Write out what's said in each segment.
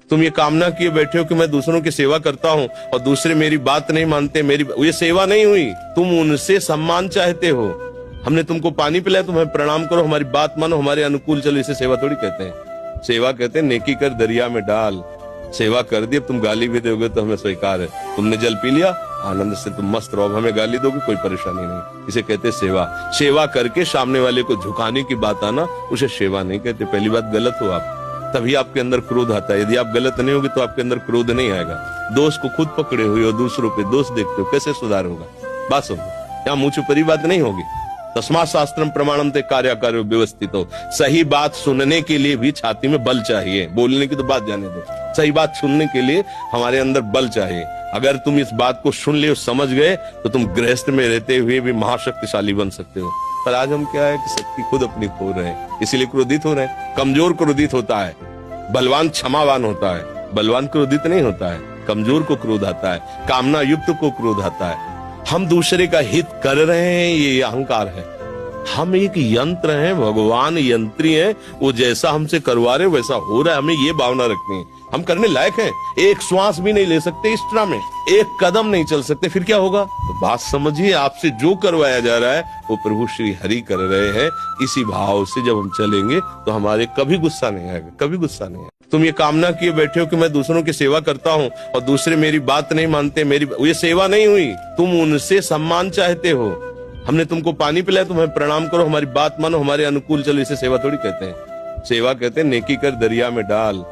तुम ये कामना किए बैठे हो कि मैं दूसरों की सेवा करता हूँ और दूसरे मेरी बात नहीं मानते, ये सेवा नहीं हुई। तुम उनसे सम्मान चाहते हो। हमने तुमको पानी पिलाया, तुम्हें प्रणाम करो, हमारी बात मानो, हमारे अनुकूल चलो। इसे सेवा थोड़ी कहते हैं। सेवा कहते हैं नेकी कर दरिया में डाल। सेवा कर दी, अब तुम गाली भी दोगे तो हमें स्वीकार है। तुमने जल पी लिया, आनंद से तुम मस्त रहो, हमें गाली दोगे कोई परेशानी नहीं। इसे कहते सेवा। सेवा करके सामने वाले को झुकाने की बात आना, उसे सेवा नहीं कहते। पहली बात, गलत हो आप, तभी आपके अंदर क्रोध आता है। यदि आप गलत नहीं होगे तो आपके अंदर क्रोध नहीं आएगा। दोष को खुद पकड़े हुए हो, दूसरों पे दोष देखते हो, कैसे सुधार होगा? बात सुनो, यहाँ मुंह छुपरी बात नहीं होगी। तस्मात् शास्त्रम प्रमाणम ते कार्याकार्यो व्यवस्थित हो। सही बात सुनने के लिए भी छाती में बल चाहिए। बोलने की तो बात जाने दो, सही बात सुनने के लिए हमारे अंदर बल चाहिए। अगर तुम इस बात को सुन ले, समझ गए, तो तुम गृहस्थ में रहते हुए भी महाशक्तिशाली बन सकते हो। पर आज हम क्या है कि शक्ति खुद अपनी खो रहे हैं, इसीलिए क्रोधित हो रहे हैं। कमजोर क्रोधित होता है, बलवान क्षमावान होता है। बलवान क्रोधित नहीं होता है, कमजोर को क्रोध आता है, कामना युक्त को क्रोध आता है। हम दूसरे का हित कर रहे हैं, ये अहंकार है। हम एक यंत्र हैं, भगवान यंत्री हैं, वो जैसा हमसे करवा रहे वैसा हो रहा है। हमें ये भावना रखनी है, हम करने लायक हैं। एक श्वास भी नहीं ले सकते इस तरह में, एक कदम नहीं चल सकते, फिर क्या होगा? तो बात समझिए, आपसे जो करवाया जा रहा है वो प्रभु श्री हरि कर रहे हैं। इसी भाव से जब हम चलेंगे तो हमारे कभी गुस्सा नहीं आएगा, कभी गुस्सा नहीं आएगा। तुम ये कामना किए बैठे हो कि मैं दूसरों की सेवा करता हूँ और दूसरे मेरी बात नहीं मानते, ये सेवा नहीं हुई। तुम उनसे सम्मान चाहते हो। हमने तुमको पानी पिलाया, तुम्हें प्रणाम करो, हमारी बात मानो, हमारे अनुकूल चलो। इसे सेवा थोड़ी कहते हैं। सेवा कहते हैं नेकी कर दरिया में डाल।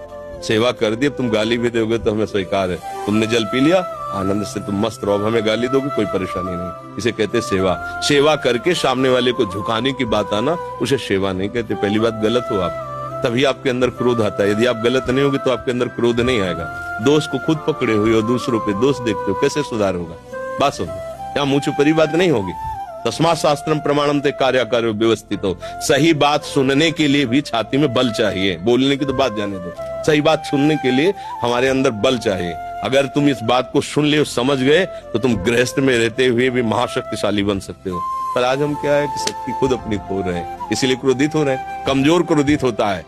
सेवा कर दी, अब तुम गाली भी दोगे तो हमें स्वीकार है। तुमने जल पी लिया, आनंद से तुम मस्त रहो, हमें गाली दोगे कोई परेशानी नहीं। इसे कहते सेवा। सेवा करके सामने वाले को झुकाने की बात आना, उसे सेवा नहीं कहते। पहली बात, गलत हो आप, तभी आपके अंदर क्रोध आता है। यदि आप गलत नहीं होगे तो आपके अंदर क्रोध नहीं आएगा। दोष को खुद पकड़े हुए हो, दूसरों पे दोष देखते हो, कैसे सुधार होगा? बात सुनो, यहाँ मुंह छुपरी बात नहीं होगी। तस्मात् शास्त्रम प्रमाणम ते कार्याकार्यो व्यवस्थित हो। सही बात सुनने के लिए भी छाती में बल चाहिए। बोलने की तो बात जाने दो, सही बात सुनने के लिए हमारे अंदर बल चाहिए। अगर तुम इस बात को सुन ले, समझ गए, तो तुम गृहस्थ में रहते हुए भी महाशक्तिशाली बन सकते हो। पर आज हम क्या है कि शक्ति खुद अपनी खो रहे हैं, इसीलिए क्रोधित हो रहे हैं। कमजोर क्रोधित होता है,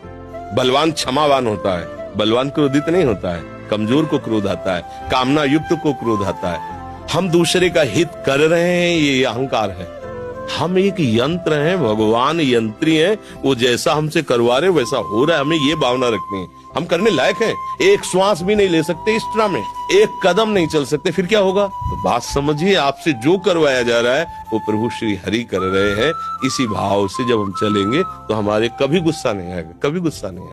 बलवान क्षमावान होता है। बलवान क्रोधित नहीं होता है, कमजोर को क्रोध आता है, कामना युक्त को क्रोध आता है। हम दूसरे का हित कर रहे हैं, ये अहंकार है। हम एक यंत्र हैं, भगवान यंत्री हैं, वो जैसा हमसे करवा रहे वैसा हो रहा है। हमें ये भावना रखनी है, हम करने लायक हैं। एक श्वास भी नहीं ले सकते इस तरह में, एक कदम नहीं चल सकते, फिर क्या होगा? तो बात समझिए, आपसे जो करवाया जा रहा है वो प्रभु श्री हरि कर रहे हैं। इसी भाव से जब हम चलेंगे तो हमारे कभी गुस्सा नहीं आएगा, कभी गुस्सा नहीं आएगा।